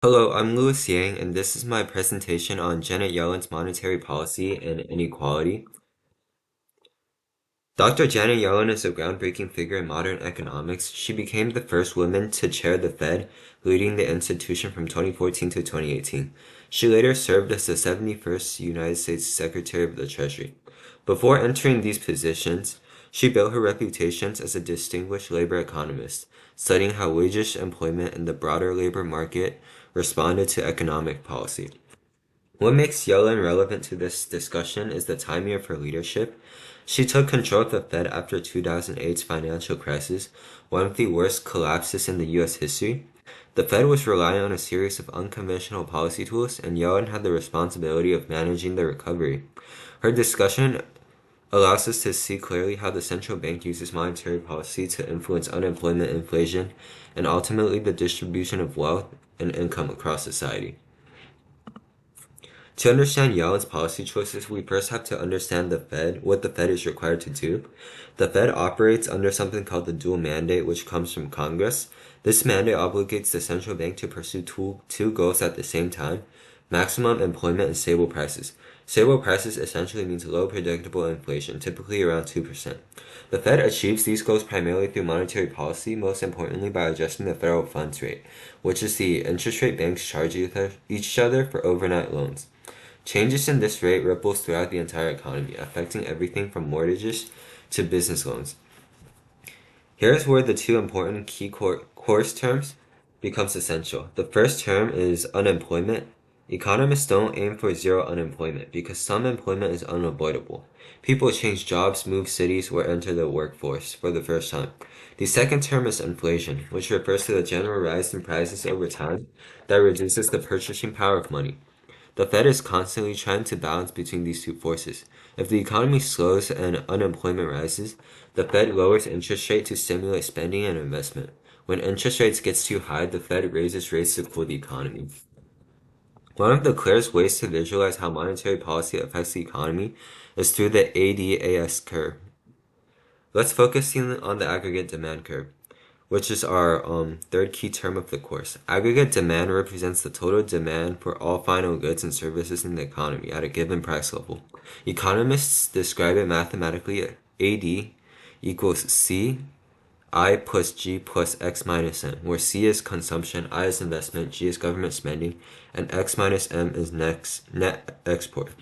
Hello, I'm Louis Yang, and this is my presentation on Janet Yellen's monetary policy and inequality. Dr. Janet Yellen is a groundbreaking figure in modern economics. She became the first woman to chair the Fed, leading the institution from 2014 to 2018. She later served as the 71st United States Secretary of the Treasury. Before entering these positions, she built her reputation as a distinguished labor economist, studying how wages, employment, and the broader labor market responded to economic policy. What makes Yellen relevant to this discussion is the timing of her leadership. She took control of the Fed after 2008's financial crisis, one of the worst collapses in the US history. The Fed was relying on a series of unconventional policy tools, and Yellen had the responsibility of managing the recovery. Her discussion allows us to see clearly how the central bank uses monetary policy to influence unemployment, inflation, and ultimately the distribution of wealth and income across society. To understand Yellen's policy choices, we first have to understand the Fed, what the Fed is required to do. The Fed operates under something called the dual mandate, which comes from Congress. This mandate obligates the central bank to pursue two goals at the same time: maximum employment and stable prices. Stable prices essentially means low predictable inflation, typically around 2%. The Fed achieves these goals primarily through monetary policy, most importantly by adjusting the federal funds rate, which is the interest rate banks charge each other for overnight loans. Changes in this rate ripples throughout the entire economy, affecting everything from mortgages to business loans. Here's where the two important key course terms becomes essential. The first term is unemployment. Economists don't aim for zero unemployment because some employment is unavoidable. People change jobs, move cities, or enter the workforce for the first time. The second term is inflation, which refers to the general rise in prices over time that reduces the purchasing power of money. The Fed is constantly trying to balance between these two forces. If the economy slows and unemployment rises, the Fed lowers interest rates to stimulate spending and investment. When interest rates get too high, the Fed raises rates to cool the economy. One of the clearest ways to visualize how monetary policy affects the economy is through the ADAS curve. Let's focus on the aggregate demand curve, which is our third key term of the course. Aggregate demand represents the total demand for all final goods and services in the economy at a given price level. Economists describe it mathematically as AD equals C I plus G plus X minus M, where C is consumption, I is investment, G is government spending, and X minus M is net export.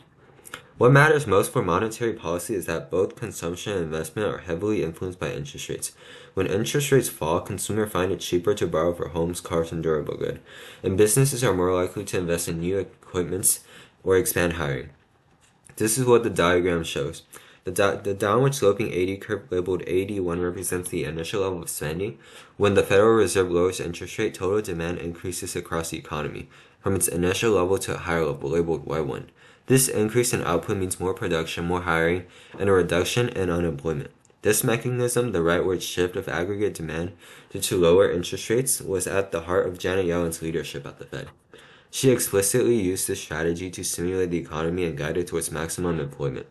What matters most for monetary policy is that both consumption and investment are heavily influenced by interest rates. When interest rates fall, consumers find it cheaper to borrow for homes, cars, and durable goods, and businesses are more likely to invest in new equipment or expand hiring. This is what the diagram shows. The downward sloping AD curve labeled AD1 represents the initial level of spending. When the Federal Reserve lowers interest rate, total demand increases across the economy, from its initial level to a higher level, labeled Y1. This increase in output means more production, more hiring, and a reduction in unemployment. This mechanism, the rightward shift of aggregate demand due to lower interest rates, was at the heart of Janet Yellen's leadership at the Fed. She explicitly used this strategy to stimulate the economy and guide it towards maximum employment.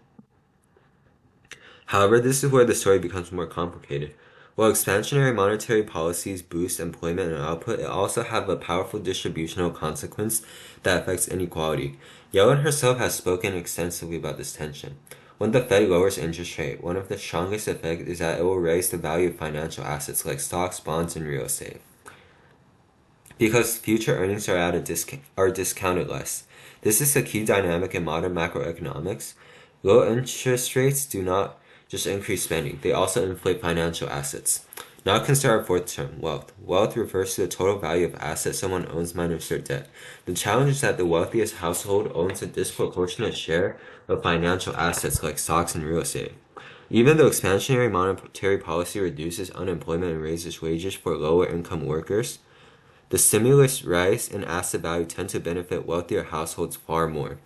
However, this is where the story becomes more complicated. While expansionary monetary policies boost employment and output, it also have a powerful distributional consequence that affects inequality. Yellen herself has spoken extensively about this tension. When the Fed lowers interest rate, one of the strongest effects is that it will raise the value of financial assets like stocks, bonds, and real estate. Because future earnings are discounted less. This is a key dynamic in modern macroeconomics. Low interest rates do not just increase spending, they also inflate financial assets. Now consider our fourth term, wealth. Wealth refers to the total value of assets someone owns minus their debt. The challenge is that the wealthiest household owns a disproportionate share of financial assets like stocks and real estate. Even though expansionary monetary policy reduces unemployment and raises wages for lower income workers, the stimulus rise in asset value tend to benefit wealthier households far more.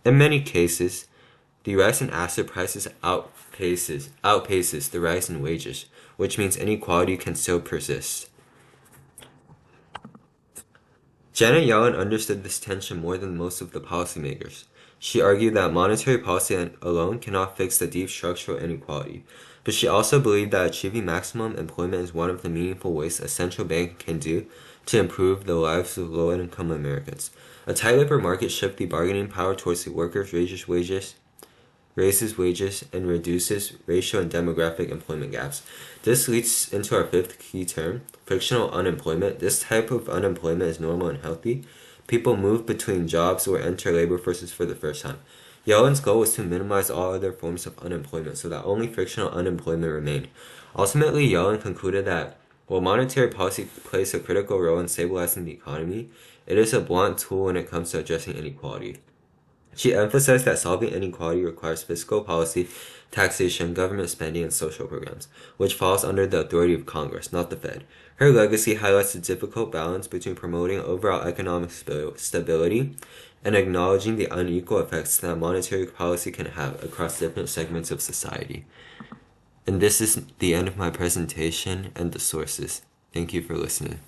In many cases, the rise in asset prices outpaces the rise in wages, which means inequality can still persist. Janet Yellen understood this tension more than most of the policymakers. She argued that monetary policy alone cannot fix the deep structural inequality, but she also believed that achieving maximum employment is one of the meaningful ways a central bank can do to improve the lives of low-income Americans. A tight labor market shifts the bargaining power towards the workers, raises wages, and reduces racial and demographic employment gaps. This leads into our fifth key term, frictional unemployment. This type of unemployment is normal and healthy. People move between jobs or enter labor forces for the first time. Yellen's goal was to minimize all other forms of unemployment so that only frictional unemployment remained. Ultimately, Yellen concluded that while monetary policy plays a critical role in stabilizing the economy, it is a blunt tool when it comes to addressing inequality. She emphasized that solving inequality requires fiscal policy, taxation, government spending, and social programs, which falls under the authority of Congress, not the Fed. Her legacy highlights the difficult balance between promoting overall economic stability and acknowledging the unequal effects that monetary policy can have across different segments of society. And this is the end of my presentation and the sources. Thank you for listening.